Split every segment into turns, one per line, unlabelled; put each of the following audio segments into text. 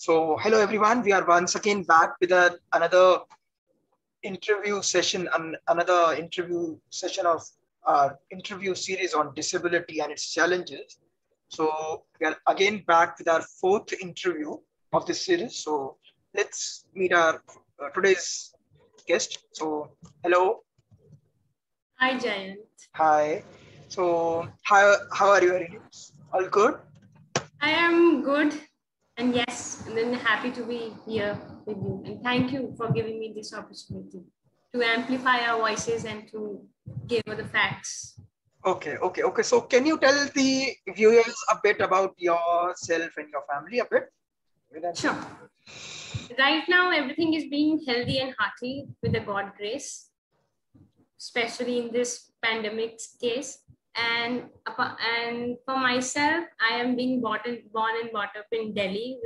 So, hello everyone. We are once again back with another interview session and another interview session of our interview series on disability and its challenges. So, we are again back with our fourth interview of this series. So, let's meet our today's guest. So, hello.
Hi, Jayant.
Hi. So, how are you? All good?
I am good. And yes, and then happy to be here with you. And thank you for giving me this opportunity to amplify our voices and to give the facts.
Okay. So, can you tell the viewers a bit about yourself and your family a bit?
Sure. Right now, everything is being healthy and hearty with the God grace, especially in this pandemic case. And for myself, I am being born and brought up in Delhi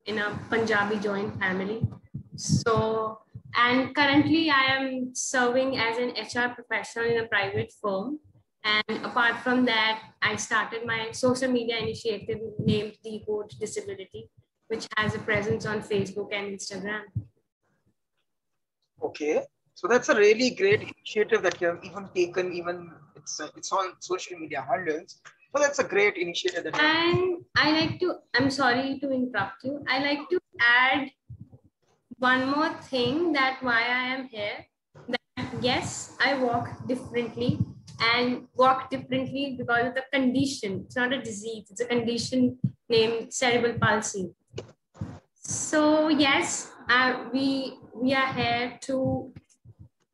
in a Punjabi joint family. So, and currently I am serving as an HR professional in a private firm. And apart from that, I started my social media initiative named Decode Disability, which has a presence on Facebook and Instagram.
Okay, so that's a really great initiative that you have even taken. Even it's on social media handles. So that's a great initiative.
And I'm sorry to interrupt you. I like to add one more thing that why I am here. That yes, I walk differently and walk differently because of the condition. It's not a disease. It's a condition named cerebral palsy. So yes, we are here to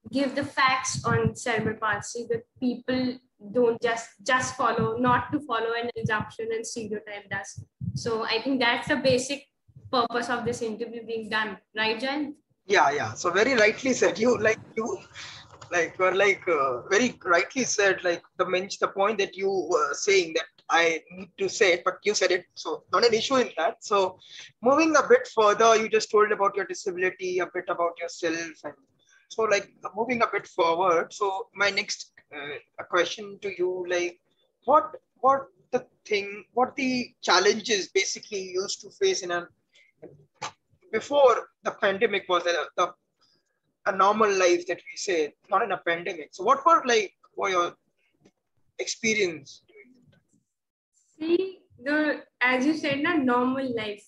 give the facts on cerebral palsy that people don't just follow, not to follow an assumption and stereotype does. So I think that's the basic purpose of this interview being done, right, Jan?
Yeah. So very rightly said. You very rightly said. Like the point that you were saying that I need to say it, but you said it. So not an issue in that. So moving a bit further, you just told about your disability, a bit about yourself, and so like moving a bit forward. So my next question to you, like what what the challenges basically you used to face in a before the pandemic was a normal life that we say, not in a pandemic. So what were your experience?
See, as you said, not normal life.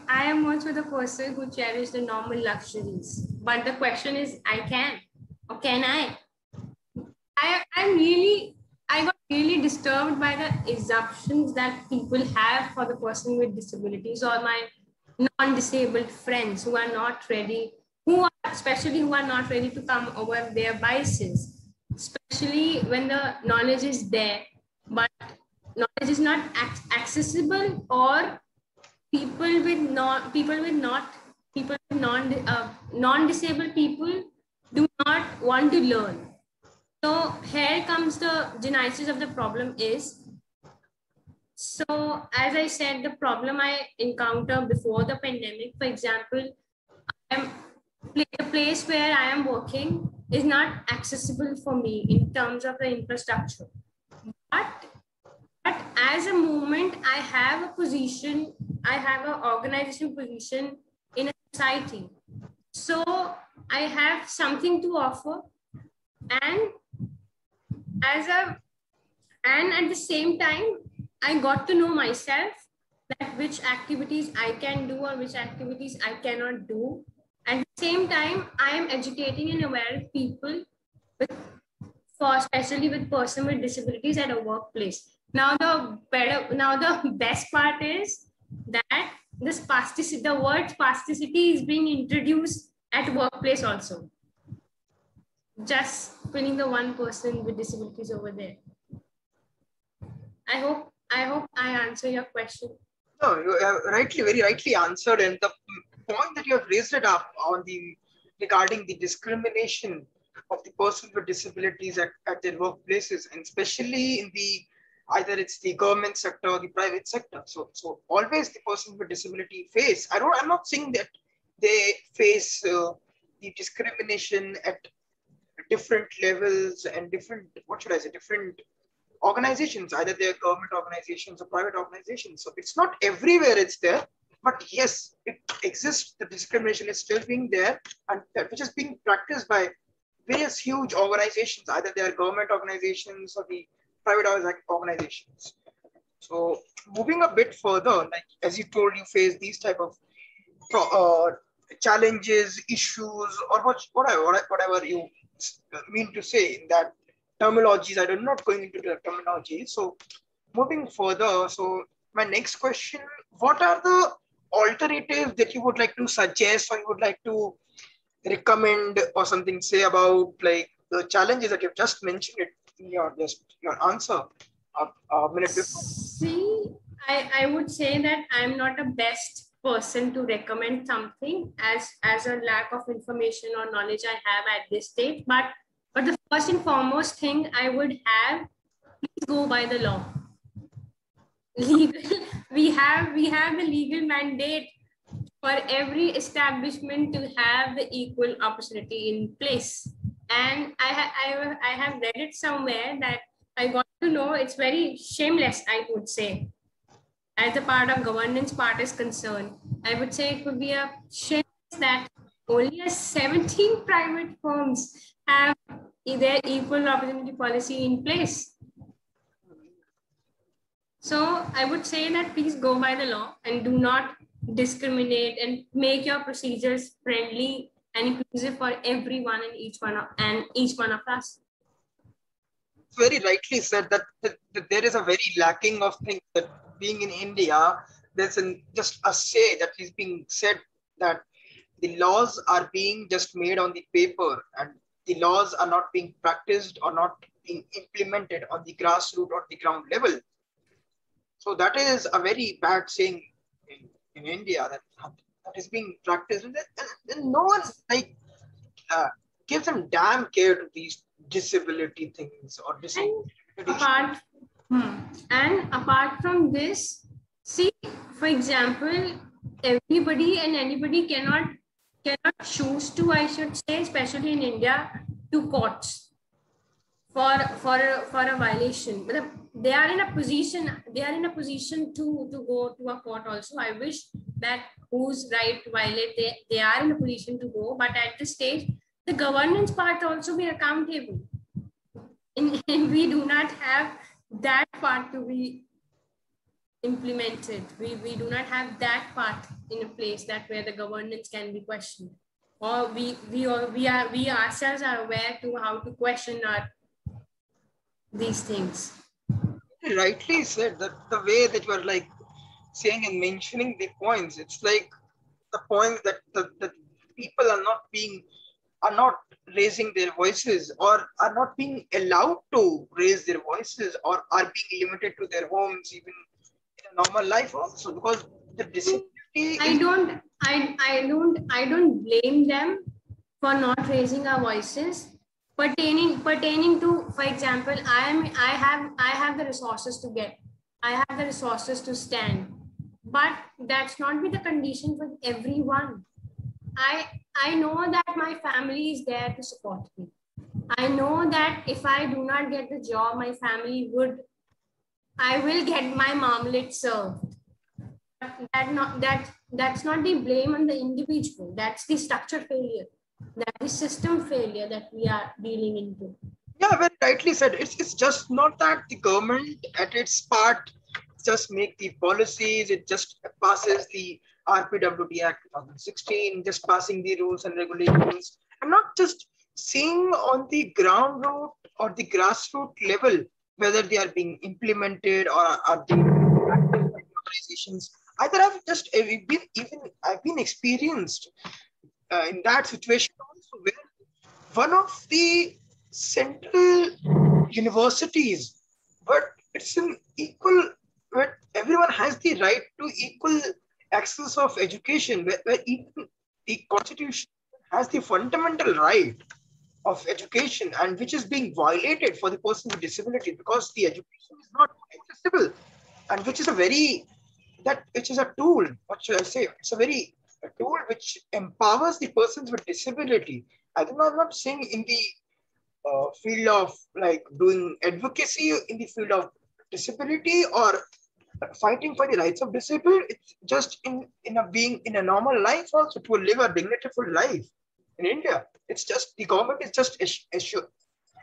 I am also the person who cherishes the normal luxuries. But the question is, I can or can I? I got really disturbed by the assumptions that people have for the person with disabilities or my non-disabled friends who are not ready, especially who are not ready to come over their biases, especially when the knowledge is there, but knowledge is not accessible, or people with non people with not people with non-disabled people do not want to learn. So here comes the genesis of the problem is, so as I said, the problem I encountered before the pandemic, for example, the place where I am working is not accessible for me in terms of the infrastructure. But as a moment, I have a position, I have an organization position in a society. So I have something to offer, and at the same time, I got to know myself that which activities I can do or which activities I cannot do. At the same time, I am educating and aware of people especially with person with disabilities at a workplace. Now the best part is that the word spasticity is being introduced at workplace also. Just putting the one person with disabilities over there. I hope I answer your question.
No, you have very rightly answered, and the point that you have raised it up on regarding the discrimination of the person with disabilities at their workplaces, and especially in the either it's the government sector or the private sector. So always the person with disability face. I'm not saying that they face the discrimination at different levels and different, what should I say, different organizations, either they're government organizations or private organizations. So it's not everywhere it's there, But yes, it exists. The discrimination is still being there, and that which is being practiced by various huge organizations, either they are government organizations or the private organizations. So moving a bit further, like as you told, you face these type of uh, challenges, issues, or whatever you mean to say in that terminologies. I'm not going into the terminology. So moving further, so my next question, what are the alternatives that you would like to suggest or you would like to recommend or something say about like the challenges that you've just mentioned it in your answer a minute before?
See, I would say that I'm not a best person to recommend something as a lack of information or knowledge I have at this stage. But the first and foremost thing I would have, please go by the law. Legal, we have the legal mandate for every establishment to have the equal opportunity in place. And I have read it somewhere that I got to know it's very shameless, I would say. As the part of governance part is concerned, I would say it would be a shameless that only 17 private firms have their equal opportunity policy in place. So I would say that please go by the law and do not discriminate and make your procedures friendly and inclusive for everyone and each one of us.
Very rightly said that there is a very lacking of things that being in India, there's just a say that is being said that the laws are being just made on the paper and the laws are not being practiced or not being implemented on the grassroots or the ground level. So that is a very bad thing in India that is being practiced. And no one like gives them damn care to these disability things or disability.
Apart, and apart from this, see, for example, everybody and anybody cannot choose to, I should say, especially in India, to courts for a violation. But they are in a position to go to a court also. I wish that whose right to violate they are in a position to go, but at this stage the governance part also be accountable, and we do not have that part to be implemented. We do not have that part in a place that where the governance can be questioned, or we ourselves are aware to how to question our these things.
Rightly said that the way that you are like saying and mentioning the points, it's like the point that the people are not raising their voices or are not being allowed to raise their voices or are being limited to their homes even in a normal life also because the disability
I don't blame them for not raising our voices pertaining to, for example, I have the resources to get, I have the resources to stand, but that's not be the condition for everyone. I know that my family is there to support me. I know that if I do not get the job, my family I will get my marmalade served. That's not the blame on the individual. That's the structure failure. That's the system failure that we are dealing into.
Yeah, very rightly said. It's just not that the government at its part just make the policies, it just passes the RPWD Act 2016, just passing the rules and regulations. I'm not just seeing on the ground root or the grassroots level whether they are being implemented or are being practiced by the organizations. Either I've been experienced in that situation also where one of the central universities, but it's an equal, where everyone has the right to equal access of education, where even the constitution has the fundamental right of education and which is being violated for the person with disability because the education is not accessible and which is a very which is a tool, what should I say? It's a tool which empowers the persons with disability. I'm not saying in the field of like doing advocacy in the field of disability or fighting for the rights of disabled. It's just in a being in a normal life also to live a dignityful life in India. It's just the government is just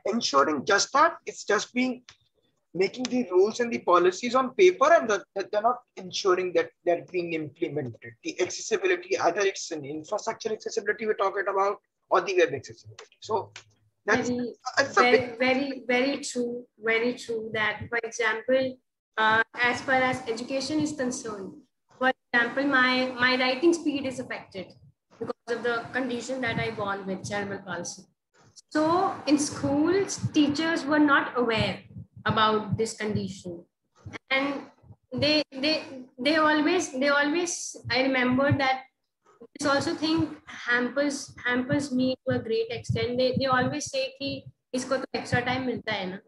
ensuring just that. It's just being making the rules and the policies on paper, and that they're not ensuring that they're being implemented. The accessibility, either it's an infrastructure accessibility we're talking about or the web accessibility. So
Very,
that's a big.
very true. Very true. That, for example, as far as education is concerned, for example, my writing speed is affected because of the condition that I born with, cerebral palsy. So in schools, teachers were not aware about this condition, and they always I remember that this also thing hampers me to a great extent. They always say कि इसको तो extra time मिलता है ना.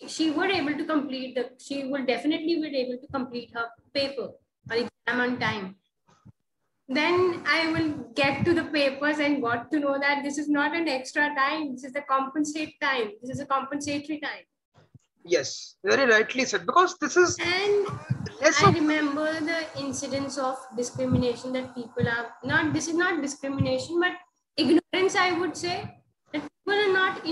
She would able to complete she will definitely be able to complete her paper or exam on time. Then I will get to the papers and got to know that this is not an extra time. This is a compensate time. This is a compensatory time.
Yes, very rightly said, because this is
And I remember the incidents of discrimination that people are not, this is not discrimination, but ignorance, I would say, that people are not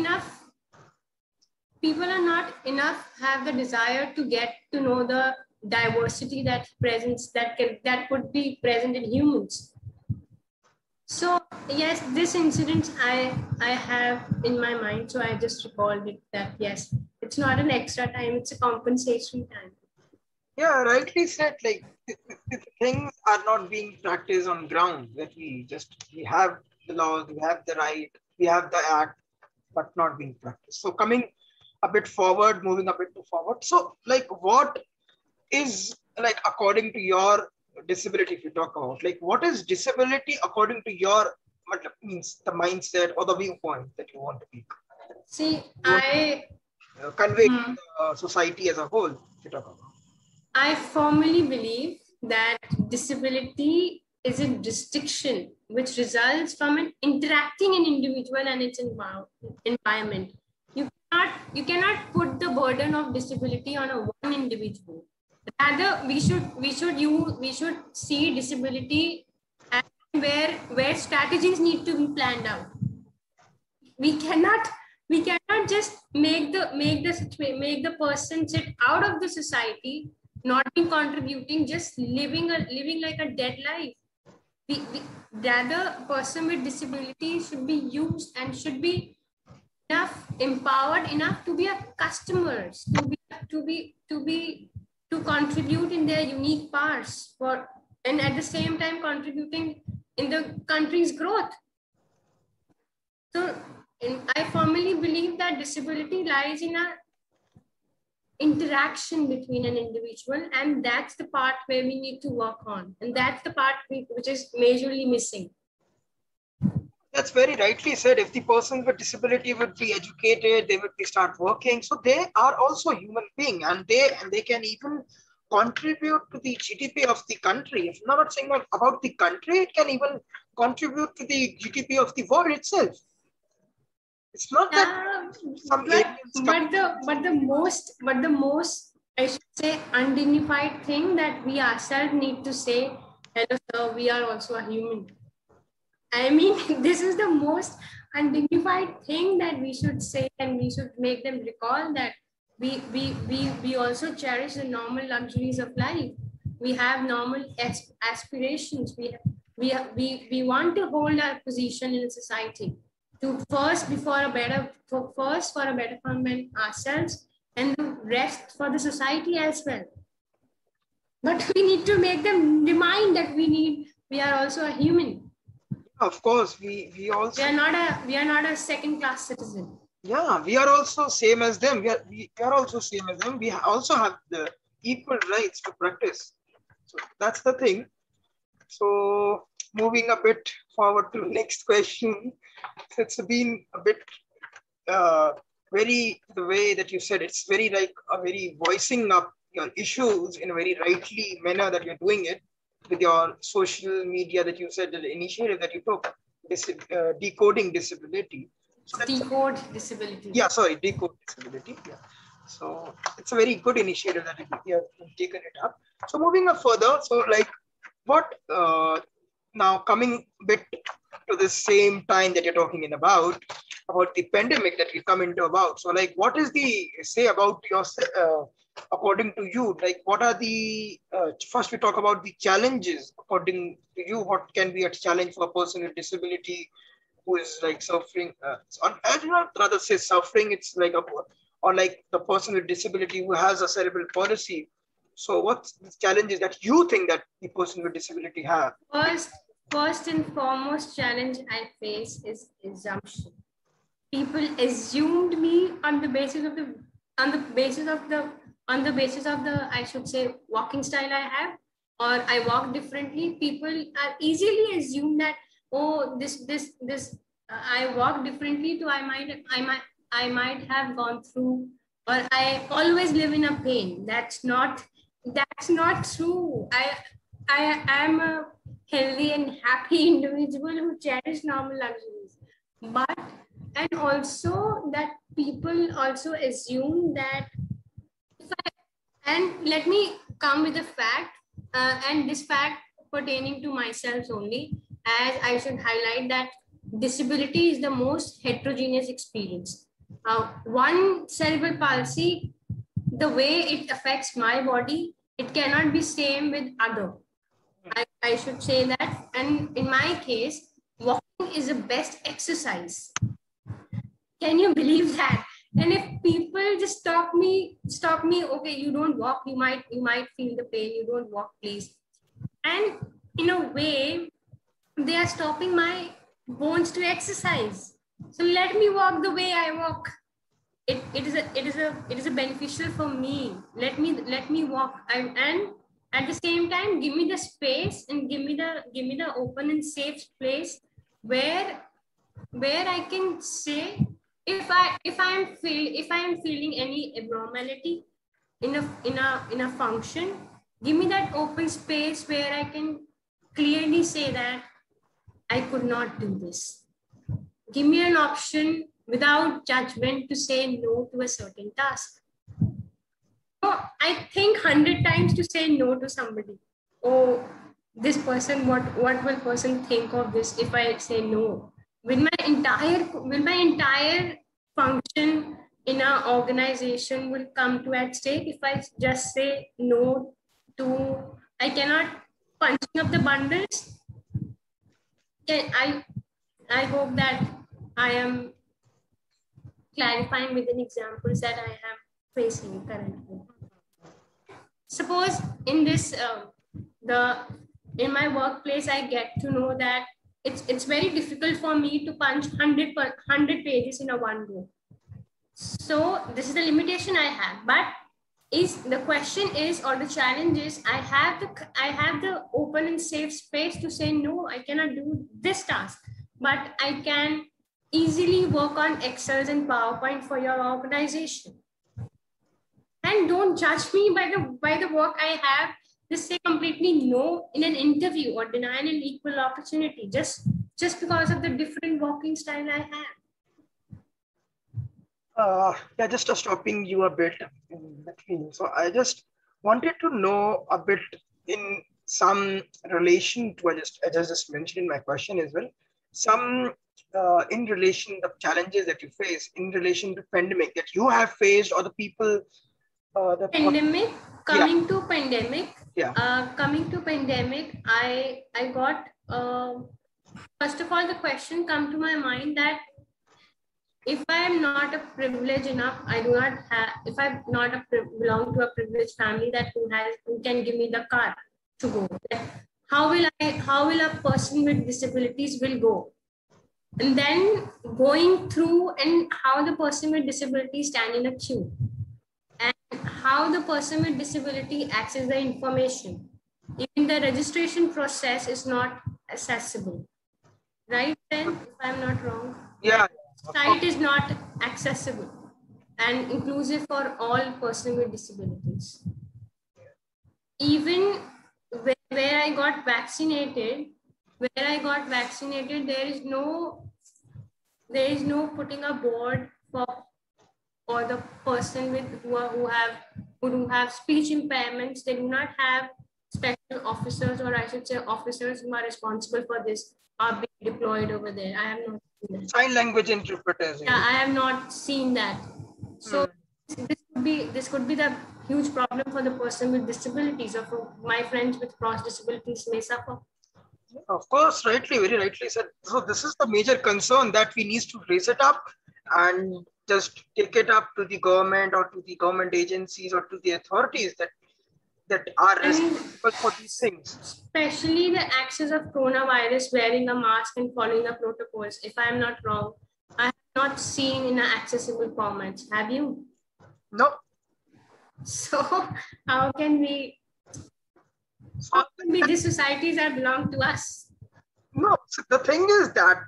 enough have the desire to get to know the diversity that presents, that could be present in humans. So yes, this incident I have in my mind, so I just recalled it that yes, it's not an extra time, it's a compensatory time.
Yeah, rightly said. Like things are not being practiced on ground. That we have the laws, we have the right, we have the act, but not being practiced. So coming a bit forward, moving a bit forward. So like what is, like, according to your disability, if you talk about, like, what is disability according to your means the mindset or the viewpoint that you want to be?
See, I
convey to the society as a whole, if you talk about.
I firmly believe that disability is a restriction which results from an interacting an individual and its environment. You cannot put the burden of disability on a one individual. Rather, we should see disability as where strategies need to be planned out. We cannot just make the person sit out of the society, not being contributing, just living like a dead life. Rather, person with disability should be used and should be empowered enough to be a customers, to contribute in their unique parts and at the same time contributing in the country's growth. So I firmly believe that disability lies in a interaction between an individual, and that's the part where we need to work on, and that's the part which is majorly missing.
That's very rightly said. If the person with disability would be educated, they would be start working. So they are also human being, and they can even contribute to the GDP of the country. If I'm not saying about the country, it can even contribute to the GDP of the world itself. It's not that
but the most I should say undignified thing that we ourselves need to say, hello sir, we are also a human. I mean, this is the most undignified thing that we should say, and we should make them recall that we also cherish the normal luxuries of life. We have normal aspirations. We want to hold our position in society, to first for a better fundament ourselves, and the rest for the society as well. But we need to make them remind that we are also a human.
Of course, we
are not a second class citizen.
Yeah, we are also same as them. We are also same as them. We also have the equal rights to practice. So that's the thing. So moving a bit forward to the next question. It's been a bit very, the way that you said, it's very like a very voicing up your issues in a very rightly manner that you're doing it with your social media that you said, the initiative that you took, decoding disability.
So decode disability.
Yeah, sorry, decode disability. Yeah. So it's a very good initiative that you have taken it up. So moving up further, so like what now coming bit to the same time that you're talking in about the pandemic that we come into about. So like what is the say about your according to you, like what are the first we talk about the challenges according to you, what can be a challenge for a person with disability who is like suffering I do not rather say suffering, it's like a or like the person with disability who has a cerebral palsy. So what's the challenges that you think that the person with disability have?
First and foremost challenge I face is assumption. People assumed me on the basis of the on the basis of the on the basis of the, I should say, walking style I have, or I walk differently. People are easily assume that, oh, this I walk differently, so I might have gone through, or I always live in a pain. That's not true. I am a healthy and happy individual who cherish normal luxuries. But and also that people also assume that if I, and let me come with a fact, and this fact pertaining to myself only, as I should highlight that disability is the most heterogeneous experience. One cerebral palsy, the way it affects my body, it cannot be same with other. I should say that. And in my case, walking is the best exercise. Can you believe that? And if people just stop me, okay, you don't walk, you might feel the pain, you don't walk, please. And in a way, they are stopping my bones to exercise. So let me walk the way I walk. It is a beneficial for me. Let me walk. And at the same time, give me the space and give me the open and safe place where I can say, if I am feeling any abnormality in a function, give me that open space where I can clearly say that I could not do this. Give me an option without judgment to say no to a certain task. No, I think 100 times to say no to somebody. Oh, this person, what will person think of this if I say no? Will my entire function in an organization will come to at stake if I just say no to, I cannot punching up the bundles. I hope that I am clarifying with the examples that I am facing currently. Suppose in this in my workplace, I get to know that it's very difficult for me to punch 100 pages in a one go. So this is the limitation I have. But the question is, or the challenge is, I have the open and safe space to say no, I cannot do this task, but I can easily work on Excel and PowerPoint for your organization. And don't judge me by the work I have. Just say completely no in an interview or deny an equal opportunity just because of the different walking style I have.
Yeah, just stopping you a bit in between. So I just wanted to know a bit in some relation to I just mentioned in my question as well. Some in relation the challenges that you face in relation to pandemic that you have faced or the people that
pandemic coming to pandemic.
Yeah.
Coming to pandemic, I got first of all the question come to my mind that if I am not a privileged enough, I do not have, if I'm not belong to a privileged family that who can give me the car to go, how will a person with disabilities will go? And then going through and how the person with disability stand in a queue and how the person with disability access the information. Even the registration process is not accessible. Right then, if I'm not wrong.
Yeah.
Site is not accessible and inclusive for all persons with disabilities. Even where I got vaccinated, there is no putting a board for or the person who have speech impairments, they do not have special officers, or I should say officers who are responsible for this are being deployed over there. I have not seen that.
Sign language interpreters.
Yeah, I have not seen that. So this could be the huge problem for the person with disabilities, or for my friends with cross disabilities may suffer.
Of course, rightly, very rightly said. So this is the major concern that we need to raise it up and just take it up to the government or to the government agencies or to the authorities that are responsible for these things.
Especially the access of coronavirus, wearing a mask and following the protocols. If I am not wrong, I have not seen in an accessible formats. Have you?
No.
So how can we? How can we? These societies that belong to us.
No, so the thing is that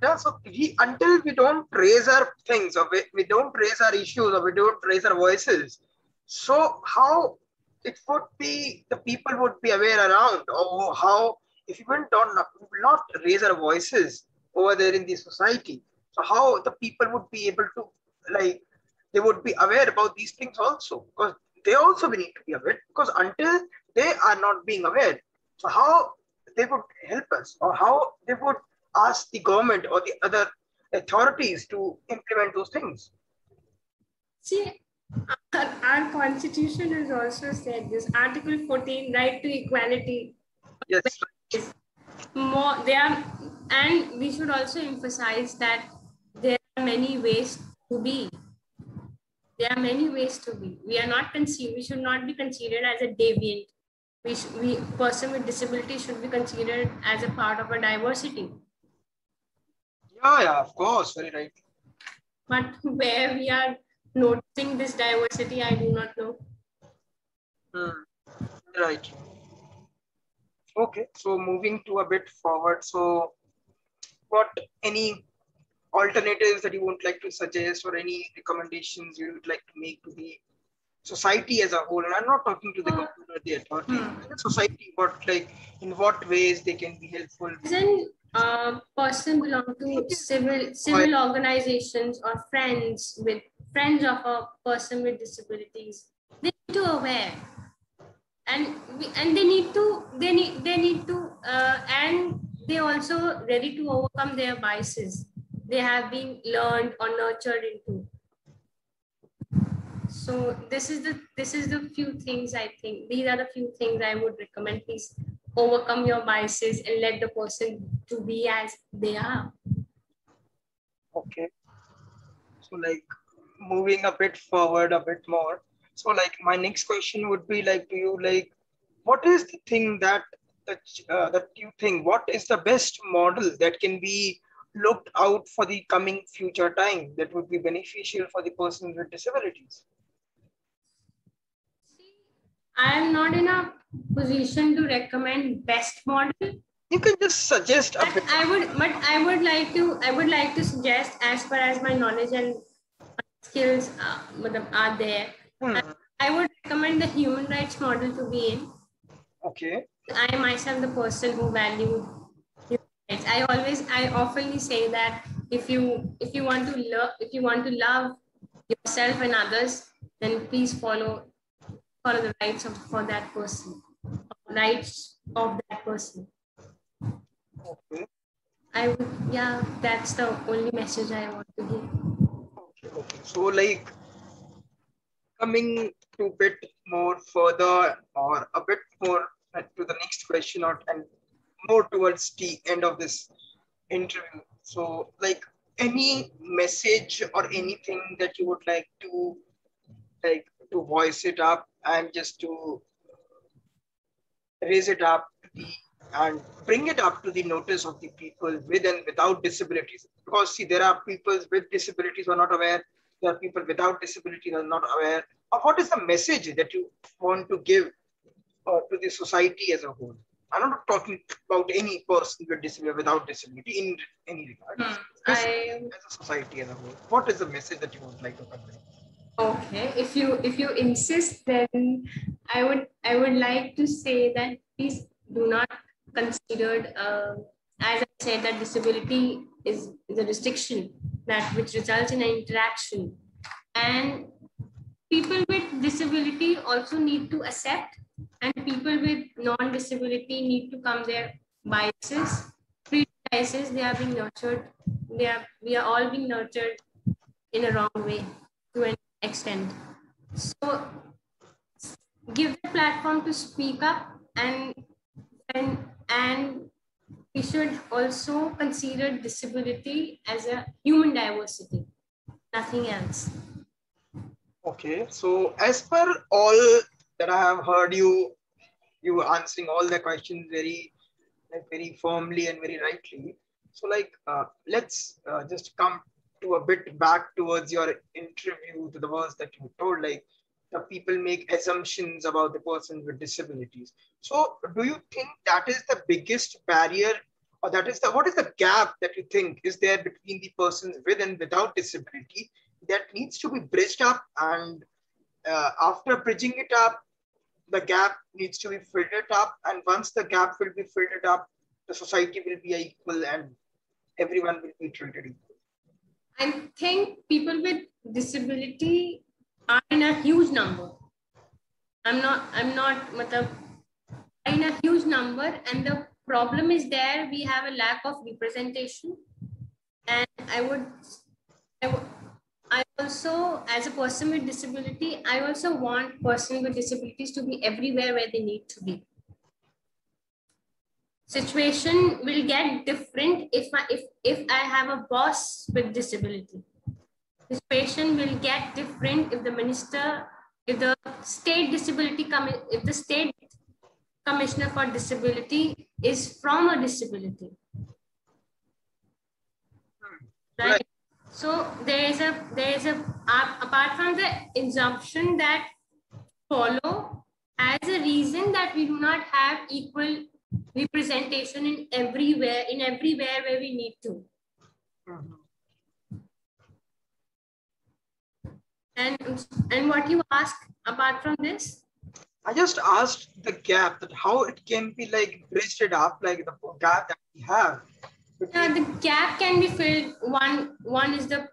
until we don't raise our things, or we don't raise our issues, or we don't raise our voices, so how it would be the people would be aware around, or how if we will not raise our voices over there in the society, so how the people would be able to, like, they would be aware about these things also, because they also we need to be aware, because until they are not being aware, so how they would help us, or how they would ask the government or the other authorities to implement those things.
See, our constitution has also said this. Article 14, right to equality.
Yes.
More they are, and we should also emphasize that there are many ways to be. There are many ways to be. We should not be considered as a deviant. We person with disability should be considered as a part of a diversity.
Yeah, of course, very right.
But where we are noticing this diversity, I do not know.
Right. Okay, so moving to a bit forward. So what any alternatives that you would like to suggest, or any recommendations you would like to make to the society as a whole? And I'm not talking to the government or the authority. The society, in what ways they can be helpful?
Doesn't a person belong to civil organizations, or friends of a person with disabilities? They need to aware, and they need to and they also ready to overcome their biases they have been learned or nurtured into. So this is the few things I think. These are the few things I would recommend. Please overcome your biases and let the person to be as they are.
Okay. So moving a bit forward a bit more. So my next question would be to you, what is the thing that you think, what is the best model that can be looked out for the coming future time that would be beneficial for the persons with disabilities?
I am not in a position to recommend best model.
You can just suggest a bit.
I would like to suggest, as far as my knowledge and skills are there. I would recommend the human rights model to be in.
Okay.
I myself the person who valued human rights. I often say that if you want to love yourself and others, then please follow the rights for that person, rights of that person.
Okay.
That's the only message I want to give.
Okay. So coming to a bit more further, or a bit more to the next question, and more towards the end of this interview. So any message or anything that you would like to voice it up, and just to raise it up and bring it up to the notice of the people with and without disabilities. Because see, there are people with disabilities who are not aware. There are people without disabilities who are not aware of what is the message that you want to give to the society as a whole. I'm not talking about any person with disability, without disability, in any regard. As a society as a whole, what is the message that you would like to convey?
Okay, if you insist, then I would like to say that please do not consider, as I said, that disability is a restriction which results in an interaction, and people with disability also need to accept, and people with non-disability need to come their biases, prejudices. They are being nurtured. We are all being nurtured in a wrong way to an extent. So give the platform to speak up, and we should also consider disability as a human diversity, nothing else.
Okay, so as per all that I have heard you were answering all the questions very firmly and very rightly. So let's just come to a bit back towards your interview, to the words that you told, like the people make assumptions about the person with disabilities. So do you think that is the biggest barrier, or that is the what is the gap that you think is there between the persons with and without disability that needs to be bridged up, and after bridging it up, the gap needs to be filled up, and once the gap will be filled up, the society will be equal and everyone will be treated equal?
I think people with disability are in a huge number. I'm not matlab, in a huge number, and the problem is there. We have a lack of representation, and I also, as a person with disability, I also want persons with disabilities to be everywhere where they need to be. Situation will get different if I have a boss with disability. Situation will get different if the minister, if the state commissioner for disability is from a disability. Right? So there is a apart from the assumption that follow as a reason that we do not have equal representation in everywhere where we need to. And what you ask apart from this?
I just asked the gap, that how it can be like bridged it up, like the gap that we have.
Yeah, the gap can be filled. One is the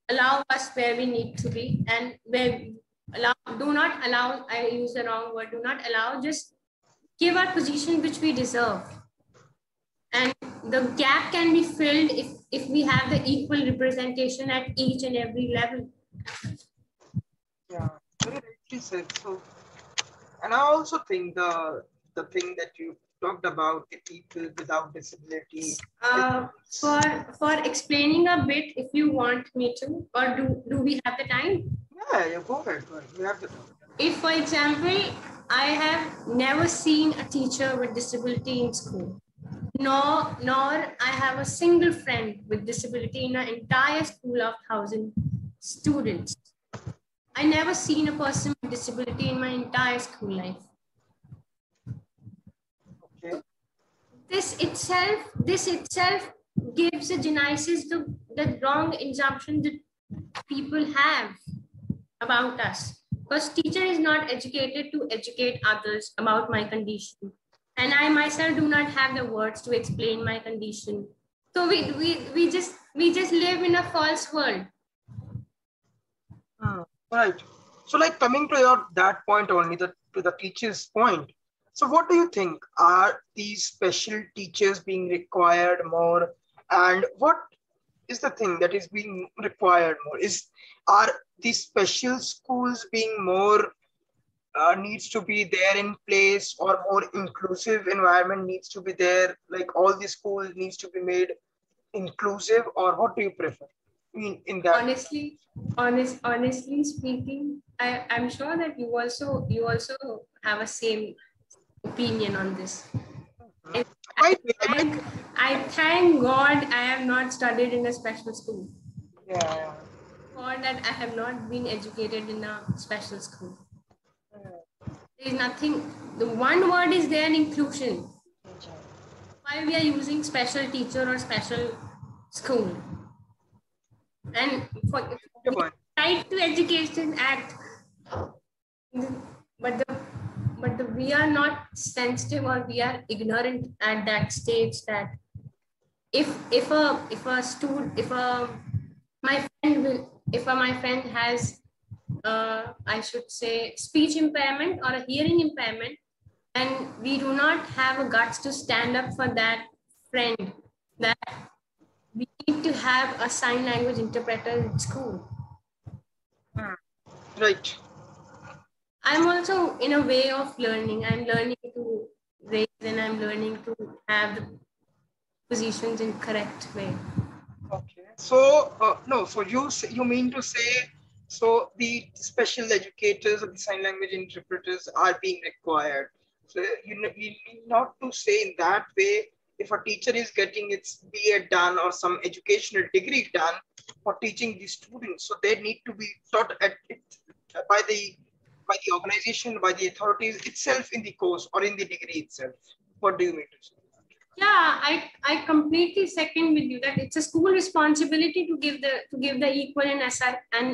allow us where we need to be, and where do not allow, I use the wrong word, do not allow, just give our position which we deserve. And the gap can be filled if we have the equal representation at each and every level.
Yeah, very rightly said. So, and I also think the thing that you talked about, the people without disability.
For explaining a bit, if you want me to, or do we have the time?
Yeah, you go ahead. We have the time.
If, for example, I have never seen a teacher with disability in school, nor I have a single friend with disability in an entire school of 1,000 students. I never seen a person with disability in my entire school life.
Okay.
This itself gives a genesis to the wrong assumption that people have about us. Because teacher is not educated to educate others about my condition, and I myself do not have the words to explain my condition. So we just live in a false world.
Right. So, like coming to that point only, to the teacher's point. So, what do you think? Are these special teachers being required more, and what is the thing that is being required more? Are these special schools being more needs to be there in place, or more inclusive environment needs to be there? Like all the schools needs to be made inclusive, or what do you prefer? I mean, in that.
Honestly speaking, I'm sure that you also have a same opinion on this. I thank God I have not studied in a special school.
Yeah.
God that I have not been educated in a special school. There is nothing. The one word is there, inclusion. Why we are using special teacher or special school? And for the Right to Education Act, but we are not sensitive, or we are ignorant at that stage that if my friend has I should say, speech impairment or a hearing impairment, and we do not have a guts to stand up for that friend, that we need to have a sign language interpreter in school.
Right.
I'm also in a way of learning. I'm learning to raise and I'm learning to have the positions in correct way.
Okay. So, no, so you mean to say, so the special educators or the sign language interpreters are being required. So you need not to say in that way, if a teacher is getting its BA done or some educational degree done for teaching the students, so they need to be taught at it by the organization, by the authorities itself in the course or in the degree itself. What do you mean to say?
Yeah, I completely second with you that it's a school responsibility to give the equal and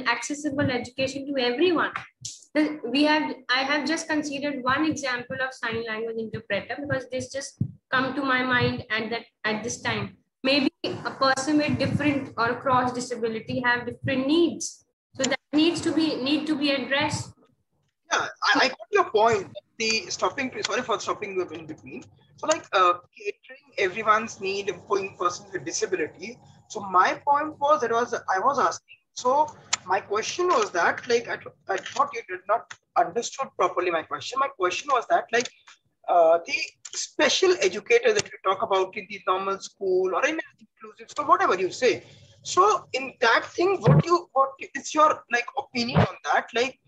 accessible education to everyone. I have just considered one example of sign language interpreter because this just come to my mind at this time. Maybe a person with different or cross disability have different needs, so that need to be addressed.
Yeah, I got your point. The sorry for stopping you in between. So, like catering everyone's need for persons with disability. So, my point was I was asking. So, my question was that, like, I thought you did not understood properly my question. My question was that, like, the special educator that you talk about in the normal school or in an inclusive, so whatever you say. So, in that thing, what is your like opinion on that? Like,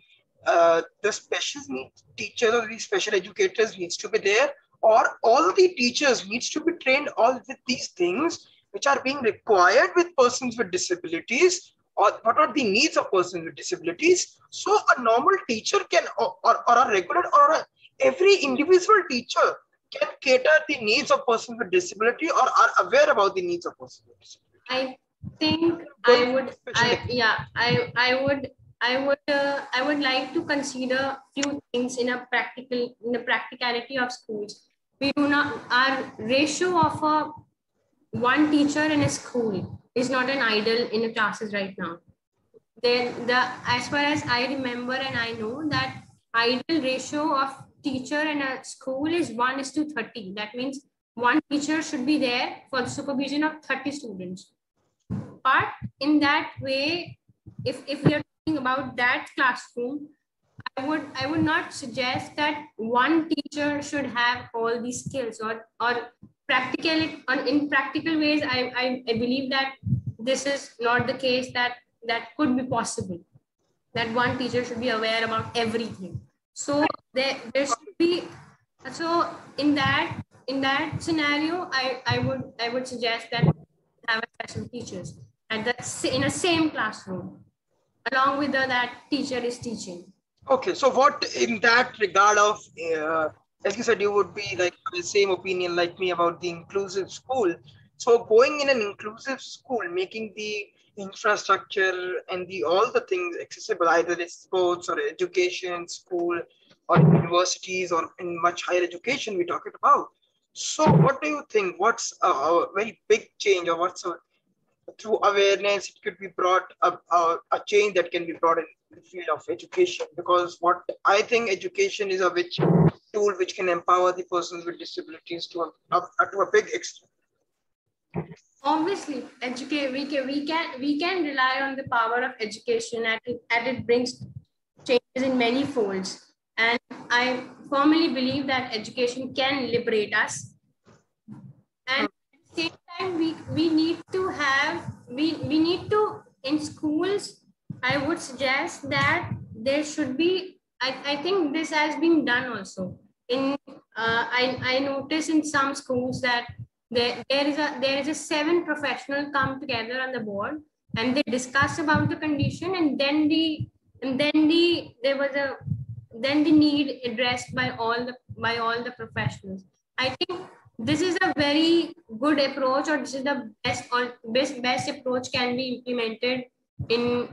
the special needs teachers or the special educators needs to be there, or all the teachers needs to be trained all with these things which are being required with persons with disabilities, or what are the needs of persons with disabilities, so a normal teacher can or a regular or every individual teacher can cater the needs of persons with disability or are aware about the needs of persons with disability.
I think
Going for special
I would like to consider few things in the practicality of schools. We do not, our ratio of one teacher in a school is not an idle in the classes right now. Then as far as I remember and I know, that ideal ratio of teacher in a school is 1:30. That means one teacher should be there for the supervision of 30 students. But in that way, if we are talking about that classroom, I would not suggest that one teacher should have all these skills or in practical ways. I believe that this is not the case, that could be possible, that one teacher should be aware about everything. So there should be, so in that scenario, I would suggest that have special teachers in a same classroom along with that teacher is teaching.
Okay, so what in that regard of, as you said, you would be like the same opinion like me about the inclusive school. So going in an inclusive school, making the infrastructure and the all the things accessible, either it's sports or education, school or universities or in much higher education we're talking about. So what do you think? What's a very big change, or what's a through awareness it could be brought a change that can be brought in the field of education, because what I think education is a which tool which can empower the persons with disabilities to a big extent.
Obviously, we can rely on the power of education, and it brings changes in many folds. And I firmly believe that education can liberate us. And at the same time, we need to have we need to, in schools, I would suggest that there should be, I think this has been done also in I notice in some schools that there is a 7 professional come together on the board and they discuss about the condition, and there was a then the need addressed by all the professionals. I think this is a very good approach, or this is the best approach can be implemented in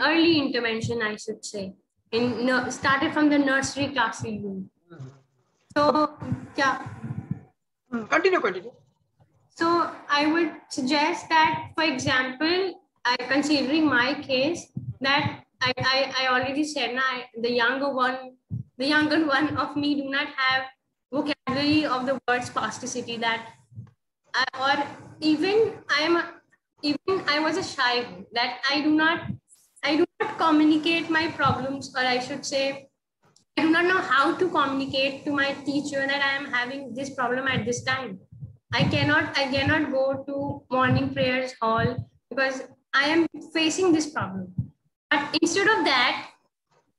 early intervention, I should say, started from the nursery classroom. So yeah.
Continue.
So I would suggest that, for example, considering my case, that I already said now, the younger one of me do not have vocabulary of the word spasticity, that or even I was a shy one, that I do not communicate my problems, or I should say I do not know how to communicate to my teacher that I am having this problem at this time. I cannot go to morning prayers hall because I am facing this problem. But instead of that,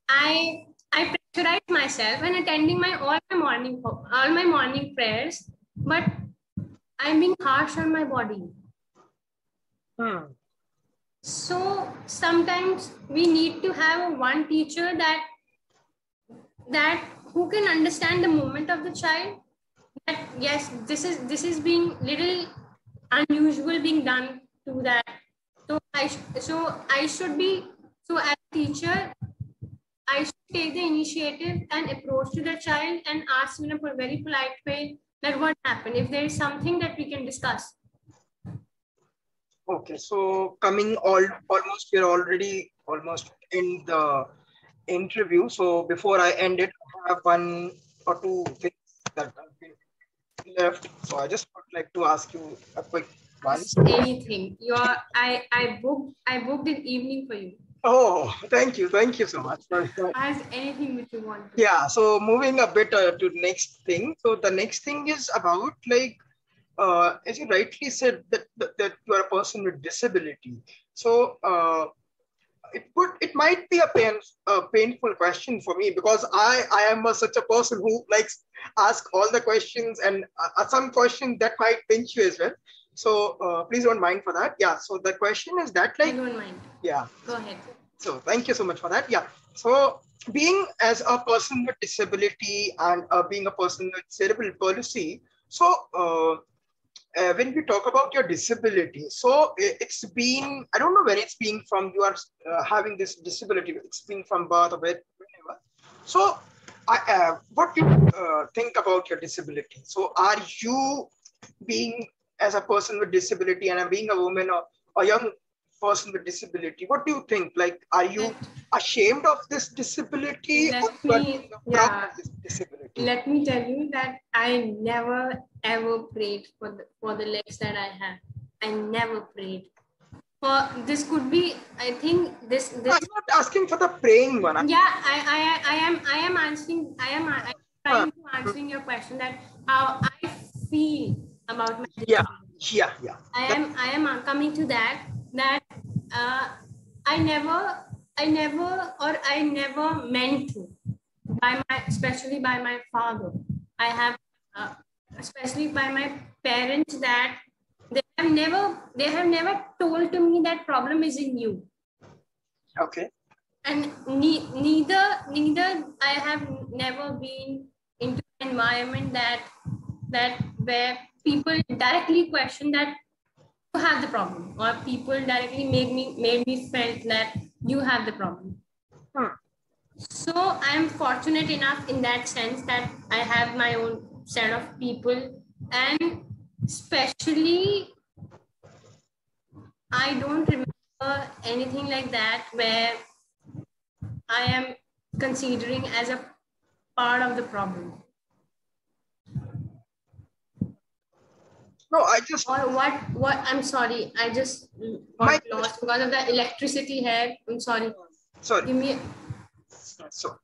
I pressurize myself and attending all my morning prayers, but I'm being harsh on my body. So sometimes we need to have one teacher that who can understand the moment of the child, that yes, this is being little unusual being done to that. So I should be, so as a teacher, I should take the initiative and approach to the child and ask in a very polite way that what happened, if there is something that we can discuss.
Okay, so coming almost, we're already almost in the interview. So before I end it, I have one or two things that have been left. So I just would like to ask you a quick one.
Anything. I booked an evening for you.
Oh, thank you so much.
Ask anything which you want.
Yeah. So moving a bit to next thing. So the next thing is about like, as you rightly said, that you are a person with disability. So it might be a painful question for me, because I am such a person who likes ask all the questions, and some questions that might pinch you as well. So please don't mind for that. Yeah. So the question is that, like,
I don't mind.
Yeah.
Go ahead.
So thank you so much for that. Yeah. So being as a person with disability and being a person with cerebral palsy, so when we talk about your disability, so it's been, I don't know where it's been from, you are having this disability, it's been from birth or whenever. So what do you think about your disability? So are you, being as a person with disability and being a woman or a young person with disability, what do you think? Like, are you ashamed of this disability, or you are being proud of this disability?
Let me tell you that I never ever prayed for the legs that I have. I never prayed. For this could be, I think this.
I'm not asking for the praying one.
Yeah, I am answering. I am trying to answering your question, that how I feel about my disability.
Yeah.
I am coming to that I never meant to, especially by my father. I have especially by my parents, that they have never told to me that problem is in you.
Okay.
And neither I have never been into an environment that where people directly question that you have the problem, or people directly made me felt that you have the problem. So I am fortunate enough in that sense that I have my own set of people, and especially I don't remember anything like that where I am considering as a part of the problem.
No, I just.
Or what? I'm sorry. I just got lost because of the electricity here. I'm sorry.
Sorry.
Give me.
So.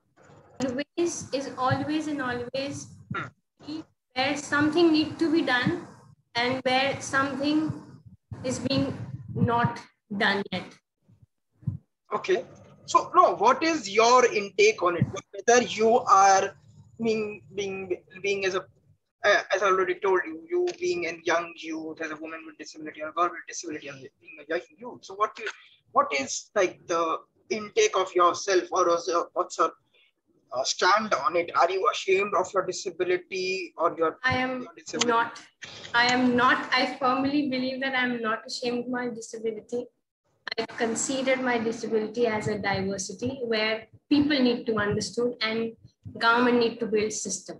Always where something needs to be done and where something is being not done yet.
Okay. So no, what is your intake on it? Whether you are being as a, as I already told you, you being a young youth, as a woman with disability or a girl with disability, and being a young youth. So what is like the intake of yourself, or what's your stand on it? Are you ashamed of your disability, or your?
I am not. I firmly believe that I am not ashamed of my disability. I considered my disability as a diversity where people need to understood and government need to build system.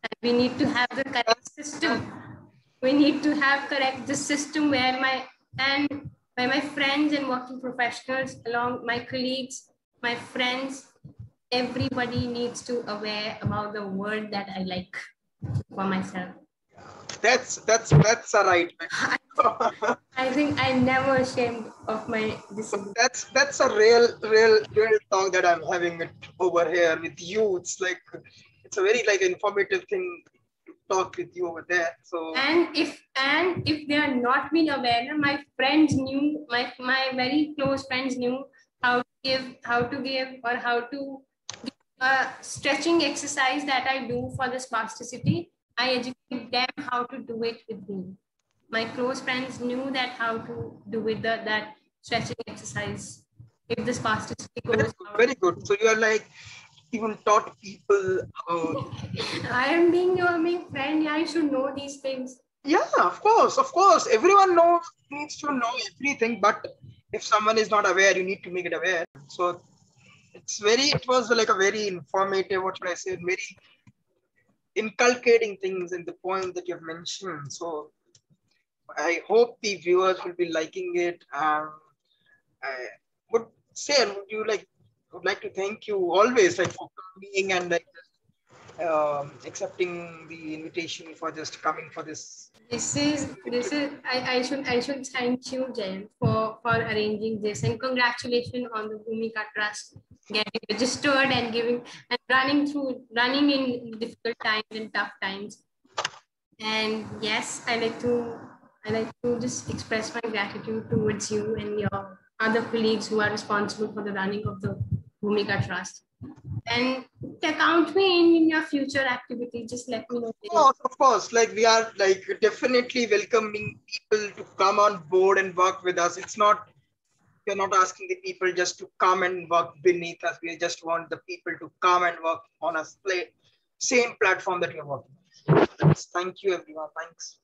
And we need to have the correct system. We need to have correct the system where my friends and working professionals along my colleagues my friends, everybody needs to aware about the word that I like for myself.
That's a right way.
I think I never ashamed of my disability.
That's a real talk that I'm having it over here with you. It's like it's a very like informative thing to talk with you over there. So
And if they are not being aware, my friends knew, my very close friends knew how to give or how to give a stretching exercise that I do for the spasticity. I educate them how to do it with me. My close friends knew that how to do with that stretching exercise. If the spasticity
very
goes
good,
out.
very good. So you are like even taught people about.
I am being your main friend. I should know these things.
Yeah, of course. Everyone needs to know everything, but if someone is not aware, you need to make it aware. So it was like a very informative, what should I say, very inculcating things in the point that you've mentioned. So I hope the viewers will be liking it. I would say, and would like to thank you always, like for coming and like accepting the invitation for just coming for this.
I should thank you, Jen, for arranging this, and congratulations on the Bhumika Trust getting registered and giving and running in difficult times and tough times. And yes, I like to just express my gratitude towards you and your other colleagues who are responsible for the running of the Bhumika Trust. And count me in your future activity. Just let me know.
Of course, like we are like definitely welcoming people to come on board and work with us. It's not we're not asking the people just to come and work beneath us. We just want the people to come and work on us, play same platform that we're working on. Thank you, everyone. Thanks.